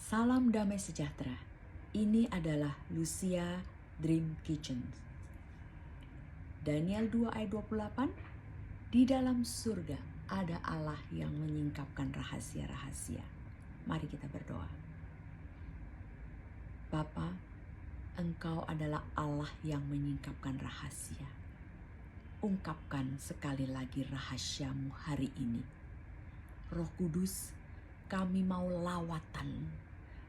Salam damai sejahtera. Ini adalah Lucia Dream Kitchen. Daniel 2 ayat 28, di dalam surga ada Allah yang menyingkapkan rahasia-rahasia. Mari kita berdoa. Bapa, Engkau adalah Allah yang menyingkapkan rahasia. Ungkapkan sekali lagi rahasiamu hari ini. Roh Kudus, kami mau lawatan.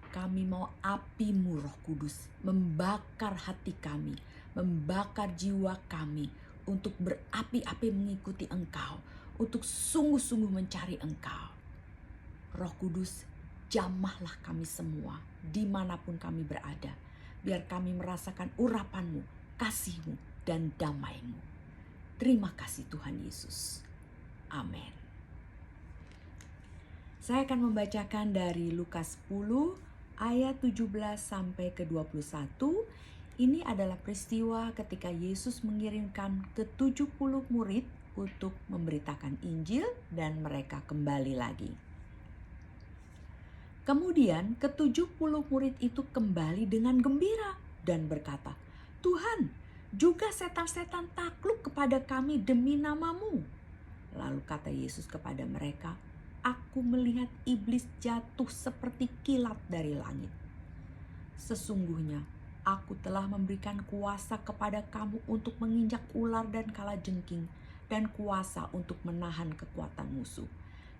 Kami mau apimu Roh Kudus membakar hati kami, membakar jiwa kami untuk berapi-api mengikuti Engkau, untuk sungguh-sungguh mencari Engkau. Roh Kudus, jamahlah kami semua dimanapun kami berada, biar kami merasakan urapan-Mu, kasih-Mu, dan damai-Mu. Terima kasih Tuhan Yesus. Amin. Saya akan membacakan dari Lukas 10 ayat 17 sampai ke 21. Ini adalah peristiwa ketika Yesus mengirimkan ke-70 murid untuk memberitakan Injil dan mereka kembali lagi. Kemudian ke-70 murid itu kembali dengan gembira dan berkata, "Tuhan, juga setan-setan takluk kepada kami demi nama-Mu." Lalu kata Yesus kepada mereka, "Aku melihat iblis jatuh seperti kilat dari langit. Sesungguhnya aku telah memberikan kuasa kepada kamu untuk menginjak ular dan kalajengking, dan kuasa untuk menahan kekuatan musuh,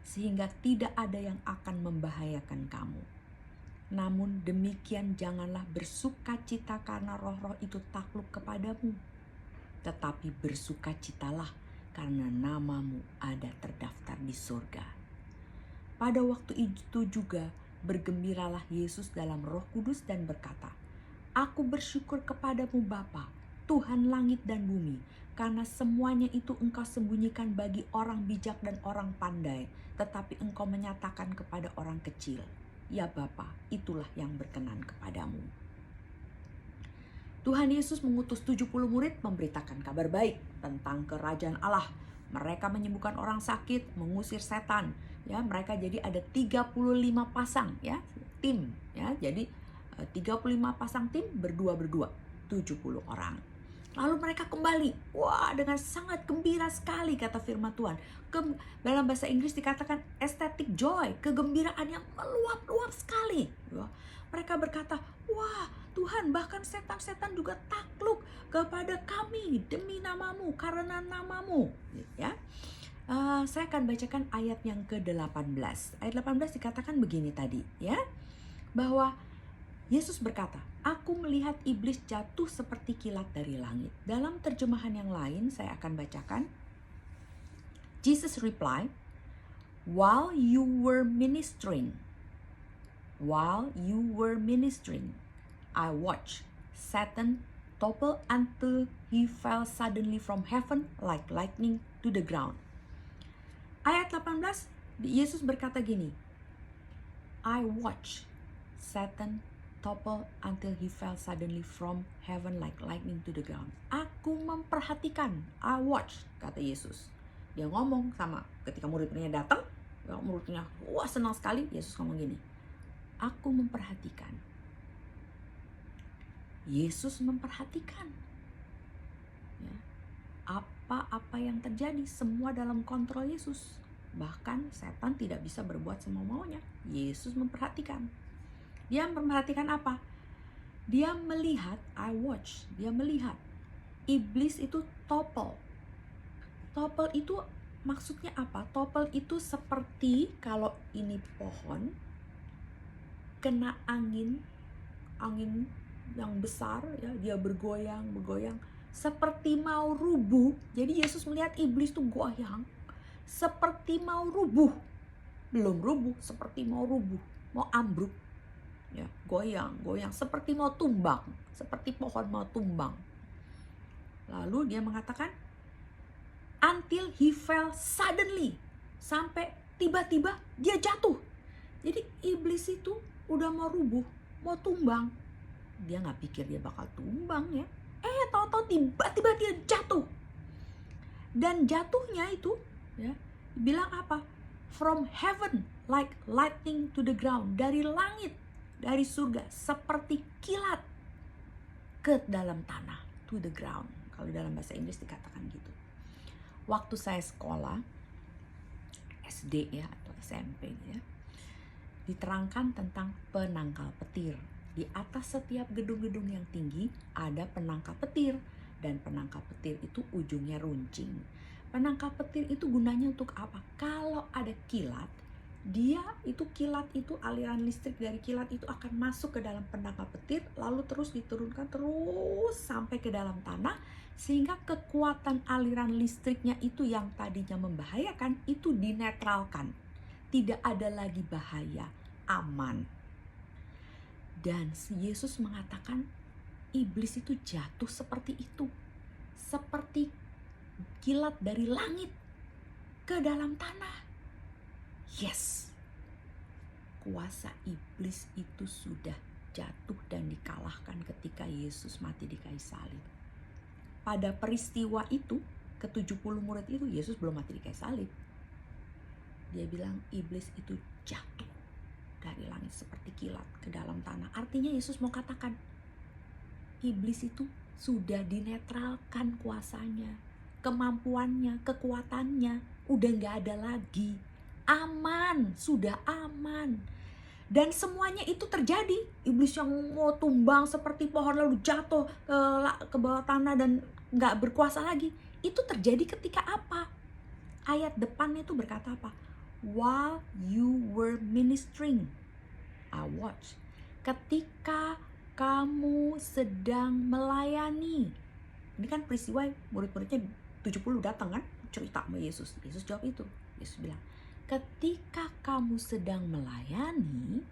sehingga tidak ada yang akan membahayakan kamu. Namun demikian janganlah bersukacita karena roh-roh itu takluk kepadamu, tetapi bersukacitalah karena namamu ada terdaftar di surga." Pada waktu itu juga bergembiralah Yesus dalam Roh Kudus dan berkata, "Aku bersyukur kepadamu Bapa, Tuhan langit dan bumi, karena semuanya itu Engkau sembunyikan bagi orang bijak dan orang pandai, tetapi Engkau menyatakan kepada orang kecil. Ya Bapa, itulah yang berkenan kepadamu." Tuhan Yesus mengutus 70 murid memberitakan kabar baik tentang kerajaan Allah. Mereka menyembuhkan orang sakit, mengusir setan. Ya, mereka jadi ada 35 pasang ya, tim ya. Jadi 35 pasang tim berdua-berdua, 70 orang. Lalu mereka kembali. Wah, dengan sangat gembira sekali kata firman Tuhan. Dalam bahasa Inggris dikatakan ecstatic joy, kegembiraan yang meluap-luap sekali. Ya. Mereka berkata, "Wah Tuhan, bahkan setan-setan juga takluk kepada kami demi nama-Mu, karena nama-Mu." Ya. Saya akan bacakan ayat yang ke-18. Ayat 18 dikatakan begini tadi ya, bahwa Yesus berkata, "Aku melihat iblis jatuh seperti kilat dari langit." Dalam terjemahan yang lain saya akan bacakan. Jesus replied, while you were ministering, I watched Satan topple until he fell suddenly from heaven like lightning to the ground. Ayat 18, Yesus berkata gini, I watched Satan topple until he fell suddenly from heaven like lightning to the ground. Aku memperhatikan, I watch, kata Yesus. Dia ngomong sama ketika murid-muridnya datang, muridnya wah senang sekali. Yesus ngomong gini, aku memperhatikan. Yesus memperhatikan. Ya. Apa-apa yang terjadi semua dalam kontrol Yesus. Bahkan setan tidak bisa berbuat semau-maunya. Yesus memperhatikan. Dia memperhatikan apa? Dia melihat, I watch, dia melihat iblis itu topple. Topple itu maksudnya apa? Topple itu seperti kalau ini pohon kena angin yang besar ya, dia bergoyang seperti mau rubuh. Jadi Yesus melihat iblis itu goyang seperti mau rubuh. Belum rubuh, seperti mau rubuh, mau ambruk. Ya, goyang seperti mau tumbang, seperti pohon mau tumbang. Lalu dia mengatakan until he fell suddenly, sampai tiba-tiba dia jatuh. Jadi iblis itu udah mau rubuh, mau tumbang. Dia nggak pikir dia bakal tumbang ya. Tahu-tahu tiba-tiba dia jatuh. Dan jatuhnya itu ya, bilang apa? From heaven like lightning to the ground, dari langit dari surga seperti kilat ke dalam tanah, to the ground. Kalau dalam bahasa Inggris dikatakan gitu. Waktu saya sekolah SD ya atau SMP ya, diterangkan tentang penangkal petir. Di atas setiap gedung-gedung yang tinggi ada penangkal petir, dan penangkal petir itu ujungnya runcing. Penangkal petir itu gunanya untuk apa? Kalau ada kilat, kilat itu aliran listrik dari kilat itu akan masuk ke dalam penangkal petir, lalu terus diturunkan terus sampai ke dalam tanah, sehingga kekuatan aliran listriknya itu yang tadinya membahayakan itu dinetralkan. Tidak ada lagi bahaya, aman. Dan Yesus mengatakan iblis itu jatuh seperti itu, seperti kilat dari langit ke dalam tanah. Yes, kuasa iblis itu sudah jatuh dan dikalahkan ketika Yesus mati di kayu salib. Pada peristiwa itu, ke-70 murid itu, Yesus belum mati di kayu salib. Dia bilang iblis itu jatuh dari langit seperti kilat ke dalam tanah. Artinya Yesus mau katakan iblis itu sudah dinetralkan kuasanya, kemampuannya, kekuatannya udah gak ada lagi. Aman, sudah aman. Dan semuanya itu terjadi. Iblis yang mau tumbang seperti pohon lalu jatuh ke bawah tanah dan gak berkuasa lagi. Itu terjadi ketika apa? Ayat depannya itu berkata apa? While you were ministering. Watch. Ketika kamu sedang melayani. Ini kan peristiwa murid-muridnya 70 datang kan, cerita sama Yesus. Yesus jawab itu. Yesus bilang, ketika kamu sedang melayani,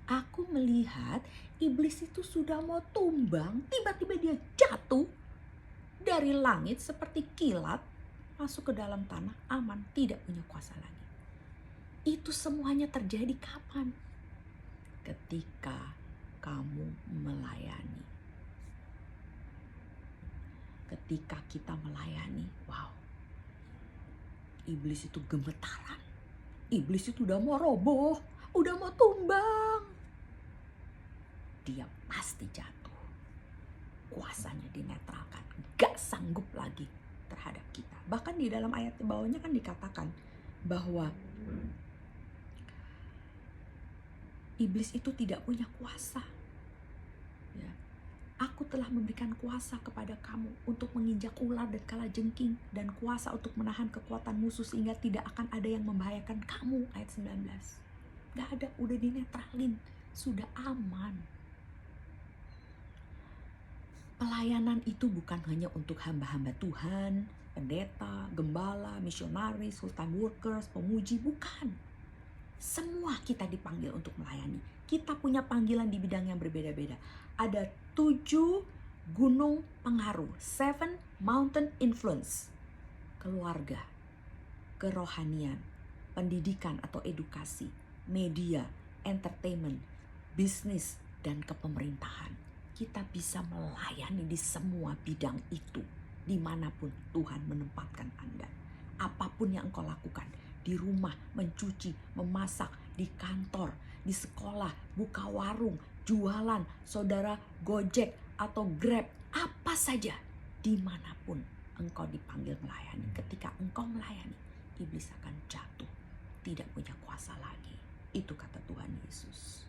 aku melihat iblis itu sudah mau tumbang. Tiba-tiba dia jatuh dari langit seperti kilat, masuk ke dalam tanah, aman, tidak punya kuasa lagi. Itu semuanya terjadi kapan? Ketika kamu melayani. Ketika kita melayani, wow, iblis itu gemetaran. Iblis itu udah mau roboh, udah mau tumbang. Dia pasti jatuh. Kuasanya dinetralkan, gak sanggup lagi terhadap kita. Bahkan di dalam ayat di bawahnya kan dikatakan bahwa iblis itu tidak punya kuasa. Ya. Aku telah memberikan kuasa kepada kamu untuk menginjak ular dan kalajengking, dan kuasa untuk menahan kekuatan musuh sehingga tidak akan ada yang membahayakan kamu. Ayat 19. Gak ada, udah dinetralin, sudah aman. Pelayanan itu bukan hanya untuk hamba-hamba Tuhan, pendeta, gembala, misionaris, full time workers, pemuji, bukan. Semua kita dipanggil untuk melayani. Kita punya panggilan di bidang yang berbeda-beda. Ada 7 gunung pengaruh, 7 mountain influence. Keluarga, kerohanian, pendidikan atau edukasi, media, entertainment, bisnis, dan kepemerintahan. Kita bisa melayani di semua bidang itu, dimanapun Tuhan menempatkan Anda. Apapun yang engkau lakukan, di rumah, mencuci, memasak, di kantor, di sekolah, buka warung, jualan, saudara Gojek atau Grab, apa saja, dimanapun engkau dipanggil melayani. Ketika engkau melayani, iblis akan jatuh, tidak punya kuasa lagi. Itu kata Tuhan Yesus.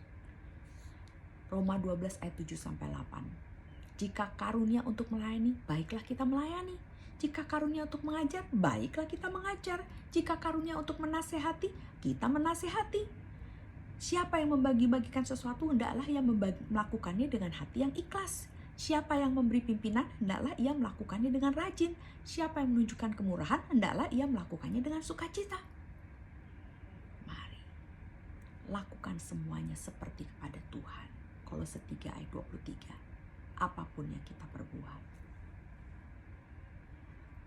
Roma 12 ayat 7-8. Jika karunia untuk melayani, baiklah kita melayani. Jika karunia untuk mengajar, baiklah kita mengajar. Jika karunia untuk menasehati, kita menasehati. Siapa yang membagi-bagikan sesuatu, hendaklah ia melakukannya dengan hati yang ikhlas. Siapa yang memberi pimpinan, hendaklah ia melakukannya dengan rajin. Siapa yang menunjukkan kemurahan, hendaklah ia melakukannya dengan sukacita. Mari, lakukan semuanya seperti kepada Tuhan. Kolose 3 ayat 23. Apapun yang kita perbuat.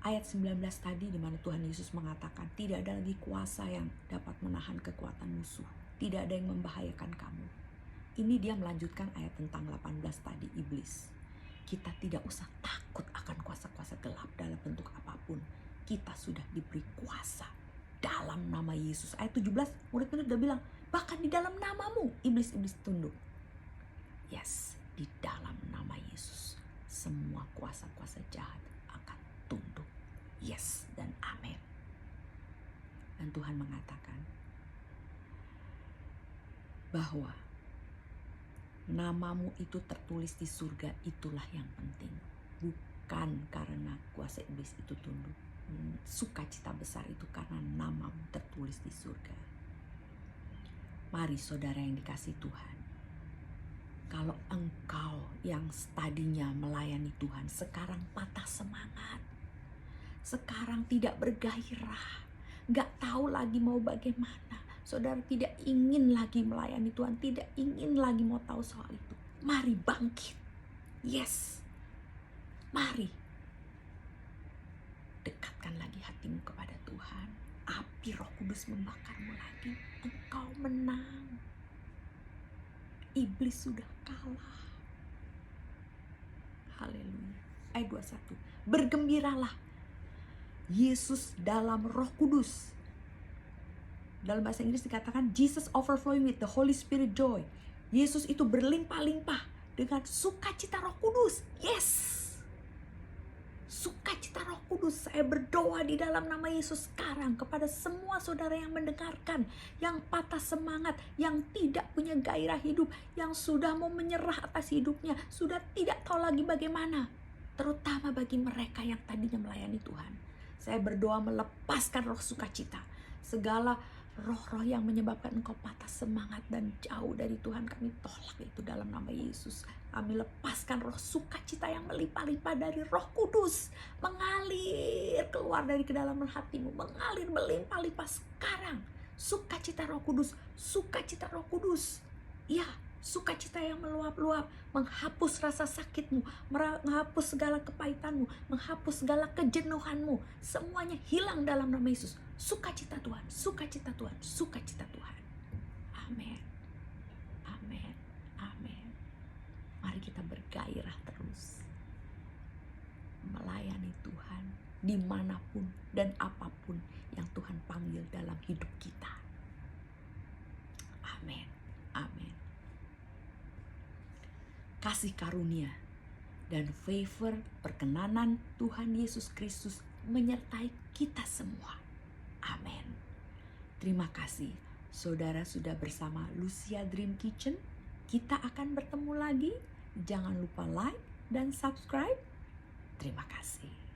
Ayat 19 tadi di mana Tuhan Yesus mengatakan tidak ada lagi kuasa yang dapat menahan kekuatan musuh. Tidak ada yang membahayakan kamu. Ini dia melanjutkan ayat tentang 18 tadi, iblis. Kita tidak usah takut akan kuasa-kuasa gelap dalam bentuk apapun. Kita sudah diberi kuasa dalam nama Yesus. Ayat 17, murid-murid udah bilang, bahkan di dalam namamu iblis-iblis tunduk. Yes, di dalam nama Yesus semua kuasa-kuasa jahat akan tunduk. Yes dan amin. Dan Tuhan mengatakan bahwa namamu itu tertulis di surga, itulah yang penting. Bukan karena kuasa iblis itu tunduk. Sukacita besar itu karena namamu tertulis di surga. Mari saudara yang dikasihi Tuhan, kalau engkau yang tadinya melayani Tuhan sekarang patah semangat, sekarang tidak bergairah, gak tahu lagi mau bagaimana, saudara tidak ingin lagi melayani Tuhan, tidak ingin lagi mau tahu soal itu, mari bangkit. Yes, mari dekatkan lagi hatimu kepada Tuhan. Api Roh Kudus membakarmu lagi. Engkau menang. Iblis sudah kalah. Haleluya. Ayat 21. Bergembiralah, Yesus dalam Roh Kudus. Dalam bahasa Inggris dikatakan Jesus overflowing with the Holy Spirit joy. Yesus itu berlimpah-limpah dengan sukacita Roh Kudus. Yes. Sukacita Roh Kudus. Saya berdoa di dalam nama Yesus sekarang kepada semua saudara yang mendengarkan, yang patah semangat, yang tidak punya gairah hidup, yang sudah mau menyerah atas hidupnya, sudah tidak tahu lagi bagaimana. Terutama bagi mereka yang tadinya melayani Tuhan. Saya berdoa melepaskan roh sukacita. Segala roh-roh yang menyebabkan engkau patah semangat dan jauh dari Tuhan, kami tolak itu dalam nama Yesus. Kami lepaskan roh sukacita yang melimpah-limpah dari Roh Kudus, mengalir keluar dari kedalaman hatimu, mengalir melimpah-limpah sekarang. Sukacita Roh Kudus, sukacita Roh Kudus. Ya, sukacita yang meluap-luap, menghapus rasa sakitmu, menghapus segala kepahitanmu, menghapus segala kejenuhanmu. Semuanya hilang dalam nama Yesus. Sukacita Tuhan, sukacita Tuhan, sukacita Tuhan. Amin. Amin. Amin. Mari kita bergairah terus melayani Tuhan dimanapun dan apapun yang Tuhan panggil dalam hidup kita. Amin. Amin. Kasih karunia dan favor perkenanan Tuhan Yesus Kristus menyertai kita semua. Amin. Terima kasih. Saudara sudah bersama Lucia Dream Kitchen. Kita akan bertemu lagi. Jangan lupa like dan subscribe. Terima kasih.